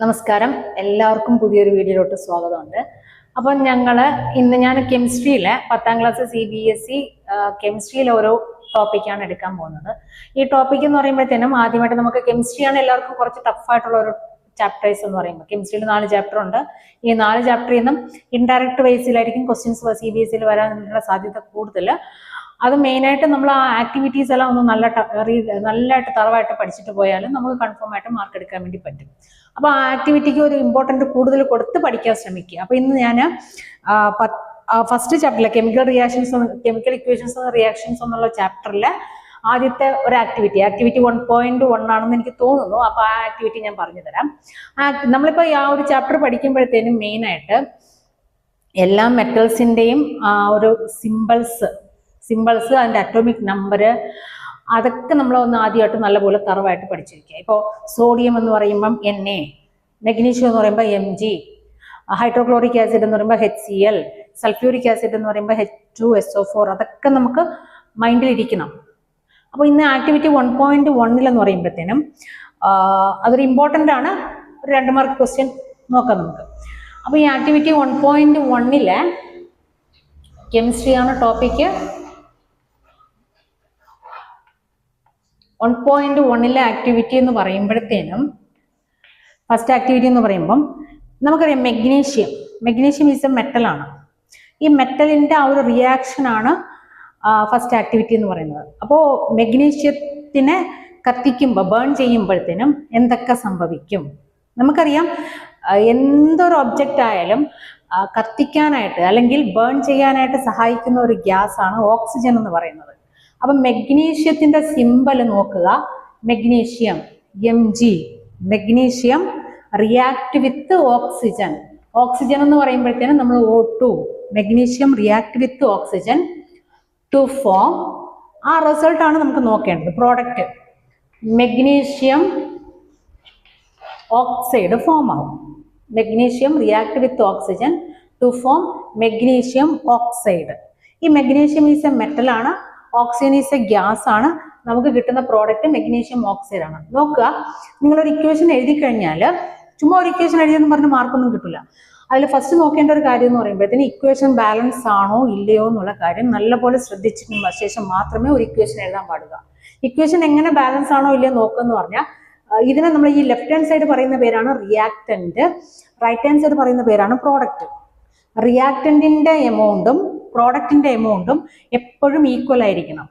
നമസ്കാരം, എല്ലാവർക്കും പുതിയൊരു വീഡിയോയിലോട്ട് സ്വാഗതമുണ്ട്. അപ്പം ഞാൻ കെമിസ്ട്രിയിലെ 10ാം ക്ലാസ് CBSE കെമിസ്ട്രിയിലെ ഓരോ ടോപ്പിക്കാണ് എടുക്കാൻ പോകുന്നത്. ഈ ടോപ്പിക് എന്ന് പറയുമ്പോഴത്തേനും ആദ്യമായിട്ട് നമുക്ക് കെമിസ്ട്രിയാണ് എല്ലാവർക്കും കുറച്ച് ടഫായിട്ടുള്ള ഒരു ചാപ്റ്റേഴ്സ് എന്ന് പറയുമ്പോൾ കെമിസ്ട്രിയിൽ 4 ചാപ്റ്റർ ഉണ്ട്. ഈ 4 ചാപ്റ്ററിൽ നിന്നും ഇൻഡയറക്റ്റ് ബേസിലായിരിക്കും ക്വസ്റ്റ്യൻസ് CBSE വരാനുള്ള സാധ്യത കൂടുതൽ. അത് മെയിനായിട്ട് നമ്മൾ ആ ആക്ടിവിറ്റീസ് എല്ലാം ഒന്ന് നല്ലതായിട്ട് തറവായിട്ട് പഠിച്ചിട്ട് പോയാലും നമുക്ക് കൺഫേം ആയിട്ട് മാർക്ക് എടുക്കാൻ വേണ്ടി പറ്റും. അപ്പോൾ ആ ആക്ടിവിറ്റിക്ക് ഒരു ഇമ്പോർട്ടൻറ്റ് കൂടുതൽ കൊടുത്ത് പഠിക്കാൻ ശ്രമിക്കുക. അപ്പോൾ ഇന്ന് ഞാൻ ഫസ്റ്റ് ചാപ്റ്ററിലെ കെമിക്കൽ ഇക്വേഷൻസ് റിയാക്ഷൻസ് എന്നുള്ള ചാപ്റ്ററിലെ ആദ്യത്തെ ഒരു ആക്ടിവിറ്റി 1.1 ആണെന്ന് എനിക്ക് തോന്നുന്നു. അപ്പോൾ ആ ആക്ടിവിറ്റി ഞാൻ പറഞ്ഞു തരാം. നമ്മളിപ്പോൾ ആ ഒരു ചാപ്റ്റർ പഠിക്കുമ്പോഴത്തേനും മെയിനായിട്ട് എല്ലാ മെറ്റൽസിൻ്റെയും ഒരു സിമ്പിൾസ് അതിൻ്റെ അറ്റോമിക് നമ്പർ അതൊക്കെ നമ്മൾ ഒന്ന് ആദ്യമായിട്ട് നല്ലപോലെ തറവായിട്ട് പഠിച്ചിരിക്കുക. ഇപ്പോൾ സോഡിയം എന്ന് പറയുമ്പം Na, മെഗ്നീഷ്യം എന്ന് പറയുമ്പോൾ Mg, ഹൈഡ്രോക്ലോറിക് ആസിഡ് എന്ന് പറയുമ്പോൾ HCl, സൾഫ്യൂരിക് ആസിഡ് എന്ന് പറയുമ്പോൾ H2SO4, അതൊക്കെ നമുക്ക് മൈൻഡിലിരിക്കണം. അപ്പോൾ ഇന്ന് ആക്ടിവിറ്റി 1.1 എന്ന് പറയുമ്പോഴത്തേനും അതൊരു ഇമ്പോർട്ടൻ്റ് ആണ്. ഒരു 2 മാർക്ക് ക്വസ്റ്റ്യൻ നോക്കാം നമുക്ക്. അപ്പോൾ ഈ ആക്ടിവിറ്റി 1.1 കെമിസ്ട്രിയാണ് ടോപ്പിക്ക്. 1.1 ആക്ടിവിറ്റി എന്ന് പറയുമ്പോഴത്തേനും ഫസ്റ്റ് ആക്ടിവിറ്റി എന്ന് പറയുമ്പം നമുക്കറിയാം മെഗ്നീഷ്യം ഈസ് എ മെറ്റലാണ്. ഈ മെറ്റലിൻ്റെ ആ ഒരു റിയാക്ഷനാണ് ഫസ്റ്റ് ആക്ടിവിറ്റി എന്ന് പറയുന്നത്. അപ്പോൾ മെഗ്നീഷ്യത്തിനെ കത്തിക്കുമ്പോൾ ബേൺ ചെയ്യുമ്പോഴത്തേനും എന്തൊക്കെ സംഭവിക്കും? നമുക്കറിയാം എന്തൊരു ഒബ്ജക്റ്റ് ആയാലും കത്തിക്കാനായിട്ട് അല്ലെങ്കിൽ ബേൺ ചെയ്യാനായിട്ട് സഹായിക്കുന്ന ഒരു ഗ്യാസ് ആണ് ഓക്സിജൻ എന്ന് പറയുന്നത്. അപ്പൊ മെഗ്നീഷ്യത്തിന്റെ സിമ്പൽ നോക്കുക, magnesium Mg, magnesium react with oxygen. Oxygen എന്ന് പറയുമ്പോഴത്തേനും നമ്മൾ O2, magnesium react with oxygen to form. ആ റിസൾട്ടാണ് നമുക്ക് നോക്കേണ്ടത്. പ്രോഡക്റ്റ് മെഗ്നീഷ്യം ഓക്സൈഡ് ഫോം ആവും. Magnesium react with oxygen to form magnesium oxide. ഈ മെഗ്നീഷ്യം ഈസ് എ മെറ്റലാണ്, ഓക്സിജൻ ഈസ് എ ഗ്യാസ് ആണ്. നമുക്ക് കിട്ടുന്ന പ്രോഡക്റ്റ് മെഗ്നീഷ്യം ഓക്സൈഡ് ആണ്. നോക്കുക, നിങ്ങളൊരു ഇക്വേഷൻ എഴുതി കഴിഞ്ഞാൽ ചുമ്മാ ഒരു ഇക്വേഷൻ എഴുതിയെന്ന് പറഞ്ഞ് മാർക്കൊന്നും കിട്ടില്ല. അതിൽ ഫസ്റ്റ് നോക്കേണ്ട ഒരു കാര്യം എന്ന് പറയുമ്പോഴത്തേന് ഇക്വേഷൻ ബാലൻസ് ആണോ ഇല്ലയോ എന്നുള്ള കാര്യം നല്ലപോലെ ശ്രദ്ധിച്ചിട്ടുള്ള ശേഷം മാത്രമേ ഒരു ഇക്വേഷൻ എഴുതാൻ പാടുക. ഇക്വേഷൻ എങ്ങനെ ബാലൻസ് ആണോ ഇല്ലയോ നോക്കുക എന്ന് പറഞ്ഞാൽ ഇതിനെ നമ്മൾ ഈ ലെഫ്റ്റ് ഹാൻഡ് സൈഡ് പറയുന്ന പേരാണ് റിയാക്ടന്റ്, റൈറ്റ് ഹാൻഡ് സൈഡ് പറയുന്ന പേരാണ് പ്രോഡക്റ്റ്. റിയാക്ടന്റിന്റെ എമൗണ്ടും പ്രോഡക്റ്റിന്റെ എമൗണ്ടും എപ്പോഴും ഈക്വൽ ആയിരിക്കണം.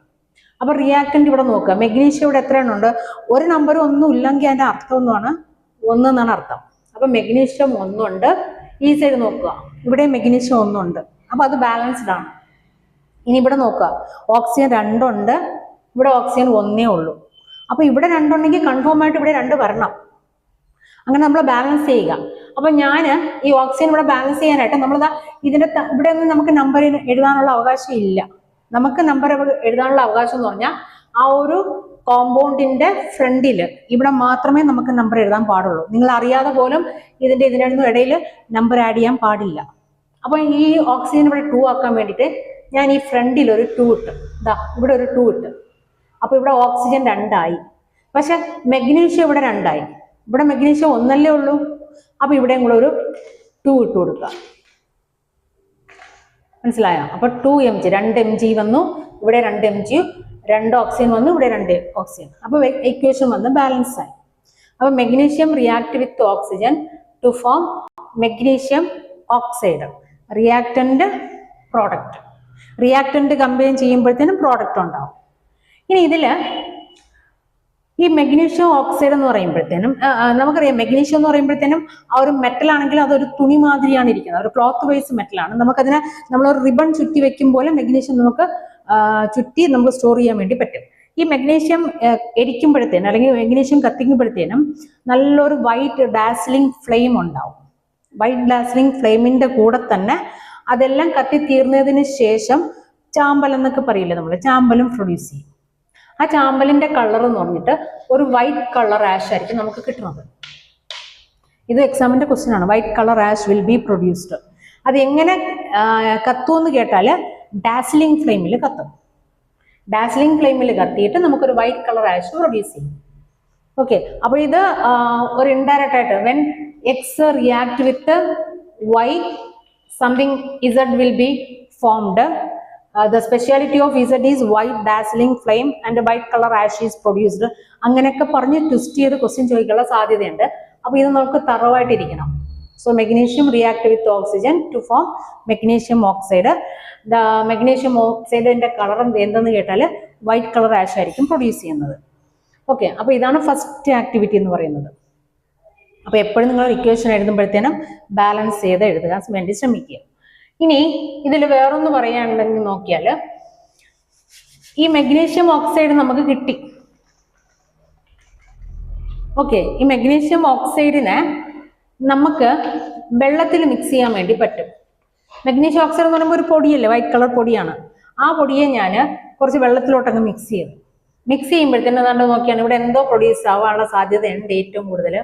അപ്പൊ റിയാക്ടന്റ് ഇവിടെ നോക്കുക, മെഗ്നീഷ്യം ഇവിടെ എത്ര എണ്ണുണ്ട്? ഒരു നമ്പർ ഒന്നും ഇല്ലെങ്കിൽ അതിന്റെ അർത്ഥം ഒന്നാണ് 1 എന്നാണ് അർത്ഥം. അപ്പൊ മെഗ്നീഷ്യം 1 ഉണ്ട്. ഈ സൈഡ് നോക്കുക, ഇവിടെ മെഗ്നീഷ്യം 1 ഉണ്ട്. അപ്പൊ അത് ബാലൻസ്ഡ് ആണ്. ഇനി ഇവിടെ നോക്കുക, ഓക്സിജൻ 2 ഉണ്ട്, ഇവിടെ ഓക്സിജൻ 1 ഉള്ളൂ. അപ്പൊ ഇവിടെ 2 ഉണ്ടെങ്കിൽ കൺഫേം ആയിട്ട് ഇവിടെ 2 വരണം. അങ്ങനെ നമ്മൾ ബാലൻസ് ചെയ്യുക. അപ്പൊ ഞാൻ ഈ ഓക്സിജൻ ഇവിടെ ബാലൻസ് ചെയ്യാനായിട്ട് നമ്മളിതാ ഇതിന്റെ ഇവിടെ ഒന്നും നമുക്ക് നമ്പർ എഴുതാനുള്ള അവകാശം ഇല്ല. നമുക്ക് നമ്പർ എഴുതാനുള്ള അവകാശം എന്ന് പറഞ്ഞാൽ ആ ഒരു കോമ്പൗണ്ടിന്റെ ഫ്രണ്ടിൽ ഇവിടെ മാത്രമേ നമുക്ക് നമ്പർ എഴുതാൻ പാടുള്ളൂ. നിങ്ങൾ അറിയാതെ പോലും ഇതിനൊന്നും ഇടയിൽ നമ്പർ ആഡ് ചെയ്യാൻ പാടില്ല. അപ്പൊ ഈ ഓക്സിജൻ ഇവിടെ 2 ആക്കാൻ വേണ്ടിയിട്ട് ഞാൻ ഈ ഫ്രണ്ടിൽ ഒരു 2 ഇട്ട്, ഇതാ ഇവിടെ ഒരു 2 ഇട്ട്. അപ്പൊ ഇവിടെ ഓക്സിജൻ 2 ആയി. പക്ഷെ മെഗ്നീഷ്യം ഇവിടെ 2 ആയി. ഇവിടെ മെഗ്നീഷ്യം 1 ഉള്ളൂ. അപ്പൊ ഇവിടെയും കൂടെ ഒരു 2 ഇട്ട് കൊടുക്കുക. മനസ്സിലായോ? അപ്പൊ 2 mg, 2 mg വന്നു, ഇവിടെ 2 mg, 2 ഓക്സിജൻ വന്നു, ഇവിടെ 2 ഓക്സിജൻ. അപ്പൊ ഇക്വേഷൻ വന്ന് ബാലൻസ് ആയി. അപ്പൊ magnesium react with oxygen to form magnesium oxide. Reactant product. Reactant combine ചെയ്യുമ്പോഴത്തേനും പ്രോഡക്റ്റ് ഉണ്ടാവും. ഇനി ഇതില് ഈ മെഗ്നീഷ്യം ഓക്സൈഡ് എന്ന് പറയുമ്പോഴത്തേനും നമുക്കറിയാം മെഗ്നീഷ്യം എന്ന് പറയുമ്പോഴത്തേനും ആ ഒരു മെറ്റൽ ആണെങ്കിൽ അതൊരു തുണി മാതിരിയാണ് ഇരിക്കുന്നത്, ഒരു ക്ലോത്ത് വൈസ് മെറ്റലാണ്. നമുക്കതിനെ നമ്മളൊരു റിബൺ ചുറ്റി വെക്കും പോലെ മെഗ്നീഷ്യം നമുക്ക് ചുറ്റി നമുക്ക് സ്റ്റോർ ചെയ്യാൻ വേണ്ടി പറ്റും. ഈ മെഗ്നീഷ്യം എരിക്കുമ്പോഴത്തേനും അല്ലെങ്കിൽ മെഗ്നീഷ്യം കത്തിക്കുമ്പോഴത്തേനും നല്ലൊരു വൈറ്റ് ഡാസ്ലിംഗ് ഫ്ലെയിം ഉണ്ടാവും. വൈറ്റ് ഡാസ്ലിംഗ് ഫ്ലെയിമിന്റെ കൂടെ തന്നെ അതെല്ലാം കത്തിത്തീർന്നതിന് ശേഷം ചാമ്പൽ എന്നൊക്കെ പറയില്ലേ നമ്മൾ, ചാമ്പലും പ്രൊഡ്യൂസ് ചെയ്യും. ആ ചാമ്പലിന്റെ കളർ എന്ന് പറഞ്ഞിട്ട് ഒരു വൈറ്റ് കളർ ആഷ് ആയിരിക്കും നമുക്ക് കിട്ടുന്നത്. ഇത് എക്സാമിന്റെ ക്വസ്റ്റ്യൻ ആണ്. White colour ash will be produced. അത് എങ്ങനെ കത്തുമെന്ന് കേട്ടാൽ ഡാസ്ലിംഗ് ഫ്ലെയിമിൽ കത്തും. ഡാസ്ലിംഗ് ഫ്ലെയിമിൽ കത്തിയിട്ട് നമുക്കൊരു വൈറ്റ് കളർ ആഷ് പ്രൊഡ്യൂസ് ചെയ്യും. ഓക്കെ, അപ്പോൾ ഇത് ഒരു ഇൻഡയറക്റ്റ് ആയിട്ട് when X react with Y, something Z will be formed. The speciality of Z is white dazzling flame and white color ash is produced. അങ്ങനെയൊക്കെ പറഞ്ഞ് twist ചെയ്ത് question ചോദിക്കാനുള്ള സാധ്യതയുണ്ട്. അപ്പോൾ ഇത് നമുക്ക് തറവായിട്ടിരിക്കണം. So magnesium react with oxygen to form magnesium oxide. The magnesium oxide ന്റെ colour എന്തെന്ന് കേട്ടാൽ വൈറ്റ് കളർ ആഷ് ആയിരിക്കും പ്രൊഡ്യൂസ് ചെയ്യുന്നത്. ഓക്കെ, അപ്പോൾ ഇതാണ് ഫസ്റ്റ് ആക്ടിവിറ്റി എന്ന് പറയുന്നത്. അപ്പോൾ എപ്പോഴും നിങ്ങൾ ഇക്വേഷൻ എഴുതുമ്പോഴത്തേനും ബാലൻസ് ചെയ്ത് എഴുതാൻ വേണ്ടി ശ്രമിക്കുക. ഇനി ഇതിൽ വേറൊന്ന് പറയാനുണ്ടെങ്കിൽ നോക്കിയാൽ, ഈ മെഗ്നീഷ്യം ഓക്സൈഡ് നമുക്ക് കിട്ടി. ഓക്കെ, ഈ മെഗ്നീഷ്യം ഓക്സൈഡിനെ നമുക്ക് വെള്ളത്തിൽ മിക്സ് ചെയ്യാൻ വേണ്ടി പറ്റും. മെഗ്നീഷ്യം ഓക്സൈഡ് എന്ന് പറയുമ്പോൾ ഒരു പൊടിയല്ലേ, വൈറ്റ് കളർ പൊടിയാണ്. ആ പൊടിയെ ഞാൻ കുറച്ച് വെള്ളത്തിലോട്ടങ്ങ് മിക്സ് ചെയ്തു. മിക്സ് ചെയ്യുമ്പോഴത്തേനും അതാണ്ട് നോക്കിയാണ് ഇവിടെ എന്തോ പ്രൊഡ്യൂസ് ആവാനുള്ള സാധ്യതയുണ്ട് ഏറ്റവും കൂടുതൽ.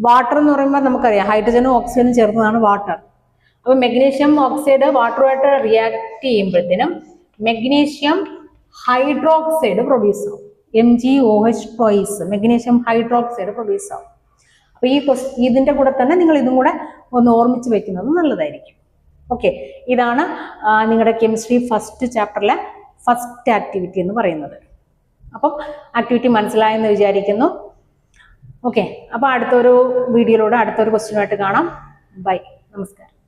വാട്ടർ എന്ന് പറയുമ്പോൾ നമുക്കറിയാം ഹൈഡ്രജനും ഓക്സിജനും ചേർന്നതാണ് വാട്ടർ. അപ്പോൾ മെഗ്നീഷ്യം ഓക്സൈഡ് വാട്ടറുമായിട്ട് റിയാക്ട് ചെയ്യുമ്പോഴത്തേനും മെഗ്നീഷ്യം ഹൈഡ്രോക്സൈഡ് പ്രൊഡ്യൂസ് ആവും. MgOH twice magnesium hydroxide produce ആവും. അപ്പോൾ ഇതിൻ്റെ കൂടെ തന്നെ നിങ്ങൾ ഇതും കൂടെ ഒന്ന് ഓർമ്മിച്ച് വെക്കുന്നത് നല്ലതായിരിക്കും. ഓക്കെ, ഇതാണ് നിങ്ങളുടെ കെമിസ്ട്രി ഫസ്റ്റ് ചാപ്റ്ററിലെ ഫസ്റ്റ് ആക്ടിവിറ്റി എന്ന് പറയുന്നത്. അപ്പം ആക്ടിവിറ്റി മനസ്സിലായെന്ന് വിചാരിക്കുന്നു. ഓക്കെ, അപ്പോൾ അടുത്തൊരു വീഡിയോയിലൂടെ അടുത്തൊരു ക്വസ്റ്റ്യനുമായിട്ട് കാണാം. ബൈ, നമസ്കാരം.